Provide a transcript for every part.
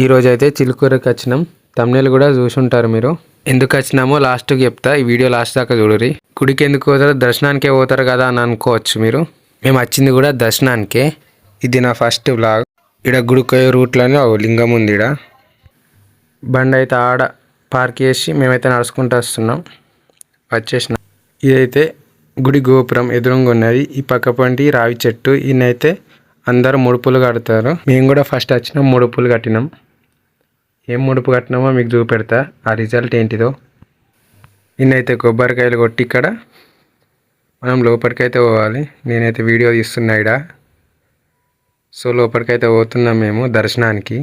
ఈరోజు అయితే చిలుకూరుకి వచ్చినాం. తమ్నేల్ కూడా చూసుంటారు మీరు. ఎందుకు వచ్చినామో లాస్ట్కి చెప్తా. ఈ వీడియో లాస్ట్ దాకా చూడరి. గుడికి ఎందుకు పోతారో దర్శనానికే పోతారు కదా అని అనుకోవచ్చు మీరు. మేము వచ్చింది కూడా దర్శనానికే. ఇది నా ఫస్ట్ వ్లాగ్. ఇక్కడ గుడికి రూట్లోనే లింగం ఉంది. ఇక్కడ బండి అయితే ఆడ పార్క్ చేసి మేమైతే నడుచుకుంటూ వస్తున్నాం. వచ్చేసినాం. ఇదైతే గుడి గోపురం ఎదురుగా ఉన్నది. ఈ పక్క పంటి రావి చెట్టు. ఈయనైతే అందరూ ముడుపులు కడతారు. మేము కూడా ఫస్ట్ వచ్చినాం, ముడుపులు కట్టినాం. ఏం ముడుపు కట్టినామో మీకు చూపెడతా, ఆ రిజల్ట్ ఏంటిదో. ఇన్నైతే కొబ్బరికాయలు కొట్టి ఇక్కడ మనం లోపలికైతే పోవాలి. నేనైతే వీడియో తీస్తున్నా ఇక్కడ. సో లోపలికైతే పోతున్నాం మేము దర్శనానికి.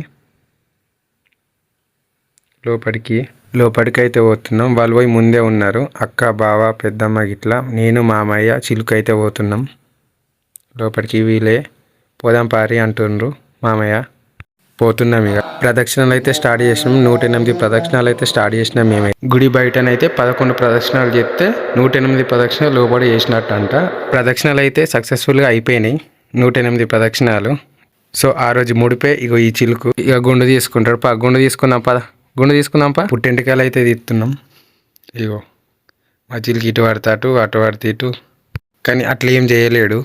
లోపలికైతే పోతున్నాం. వాళ్ళు పోయి ముందే ఉన్నారు. అక్క, బావ, పెద్దమ్మ గిట్లా, నేను, మామయ్య, చిలుకైతే పోతున్నాం లోపలికి. వీళ్ళే పోదాం పారి అంటుండ్రు. మామయ్య పోతున్నాం. ఇక ప్రదక్షిణలు అయితే స్టార్ట్ చేసినాం. 108 ప్రదక్షిణాలు అయితే స్టార్ట్ చేసినాం మేమే. గుడి బయటనైతే 11 ప్రదక్షిణాలు చేస్తే 108 ప్రదక్షిణాలు లోపల చేసినట్టు అంట. ప్రదక్షిణాలు అయితే సక్సెస్ఫుల్గా అయిపోయినాయి, 108 ప్రదక్షిణాలు. సో ఆ రోజు ముడిపే ఇగో ఈ చిలుకు. ఇక గుండు తీసుకుంటాడు. గుండు తీసుకుందాంపా. పుట్టింటికాయలు అయితే తీస్తున్నాం. ఇగో మా చిలుకు ఇటు పడతాటు, అటు పడితే ఇటు. కానీ అట్లా ఏం చేయలేడు.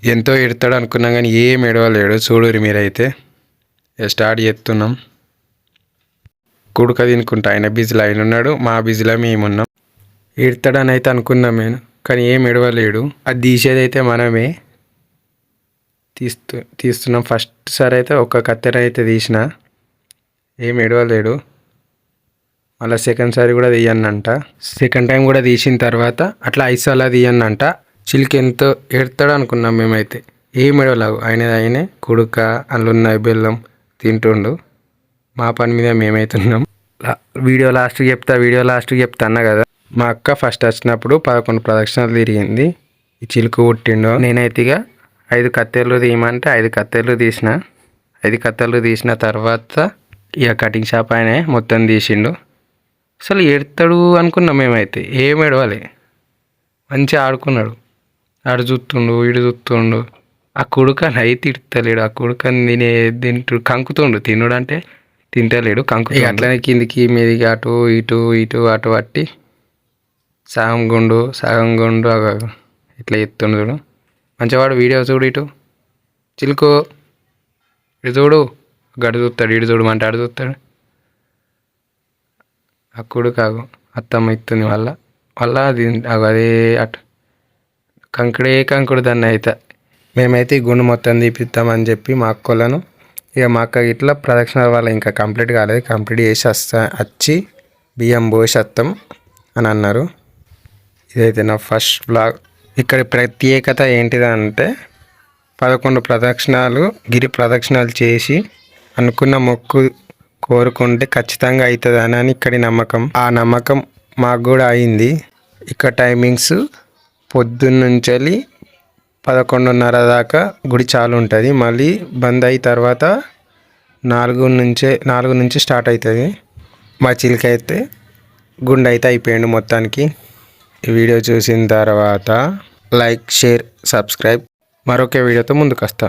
ఎంతో ఎడతాడు అనుకున్నాం కానీ ఏం ఎడవలేడు. చూడురి మీరైతే. స్టార్ట్ చేస్తున్నాం. కుడుక తినుకుంటా. ఆయన బిజీలో ఆయన ఉన్నాడు, మా బిజీలో మేమున్నాం. ఎడతాడని అయితే అనుకున్నాం నేను, కానీ ఏం ఎడవలేడు. అది తీసేది అయితే మనమే తీస్తున్నాం. ఫస్ట్ సారి అయితే ఒక కత్తెర అయితే తీసిన, ఏం ఎడవలేడు. మళ్ళీ సెకండ్ సారి కూడా తీయన్నంట. సెకండ్ టైం కూడా తీసిన తర్వాత అట్లా 5 సార్లు తీయన్నంట. చిలుక ఎంతో ఎడతాడు అనుకున్నాం మేమైతే. ఏం ఎడవలేవు. ఆయనే కుడుక అందులో ఉన్న బెల్లం తింటుండు. మా పని మీద మేమైతున్నాం. వీడియో లాస్ట్కి చెప్తా అన్నా కదా. మా అక్క ఫస్ట్ వచ్చినప్పుడు 11 ప్రదక్షిణాలు తిరిగింది. ఈ చిలుకు పుట్టిండు. నేనైతే ఇక 5 కత్తెరలు తీయమంటే 5 కత్తెరలు తీసిన. 5 కత్తెరలు తీసిన తర్వాత ఇక కటింగ్ షాప్ ఆయనే మొత్తం తీసిండు. అసలు ఎడతాడు అనుకున్నాం మేమైతే. ఏం ఎడవాలి. మంచిగా ఆడుకున్నాడు. ఆడు చూస్తుండు, ఇడు చూస్తుండు. ఆ కుడుకని అయితే తిడతలేడు. ఆ కుడుకని కంకుతుండు. తినుడు అంటే తింటలేడు, కంకు. అట్లనే కిందికి మీదికి అటు ఇటు అటు పట్టి సగం గుండు ఇట్లా ఎత్తుండు. చూడు మంచిగా వాడు. వీడియో చూడు. ఇటు చిలుకు ఇటు చూడు. గడు చూస్తాడు, ఇటు చూడమంటే ఆడు చూస్తాడు. ఆ కుడుకాగు అత్తమ్మ ఇస్తుంది వల్ల అదే అటు కంకుడు దాన్ని అయితే. మేమైతే ఈ గుండు మొత్తం తీపిస్తామని చెప్పి మా అక్కలను, ఇక మా అక్క ఇట్లా ప్రదక్షిణ వల్ల ఇంకా కంప్లీట్ కాలేదు, కంప్లీట్ చేసి వచ్చి బియ్యం పోసి వస్తాం అని అన్నారు. ఇదైతే నా ఫస్ట్ బ్లాగ్. ఇక్కడ ప్రత్యేకత ఏంటిదంటే 11 ప్రదక్షిణాలు గిరి ప్రదక్షిణాలు చేసి అనుకున్న మొక్కు కోరుకుంటే ఖచ్చితంగా అవుతుంది అని ఇక్కడి నమ్మకం. ఆ నమ్మకం మాకు కూడా అయింది. ఇక్కడ టైమింగ్స్ పొద్దున్నుంచి 11:30 దాకా గుడి చాలు ఉంటుంది. మళ్ళీ బంద్ అయిన తర్వాత 4 నుంచి స్టార్ట్ అవుతుంది. మా చిలుక అయితే గుండె అయితే అయిపోయాడు మొత్తానికి. ఈ వీడియో చూసిన తర్వాత లైక్, షేర్, సబ్స్క్రైబ్. మరొక వీడియోతో ముందుకు వస్తా.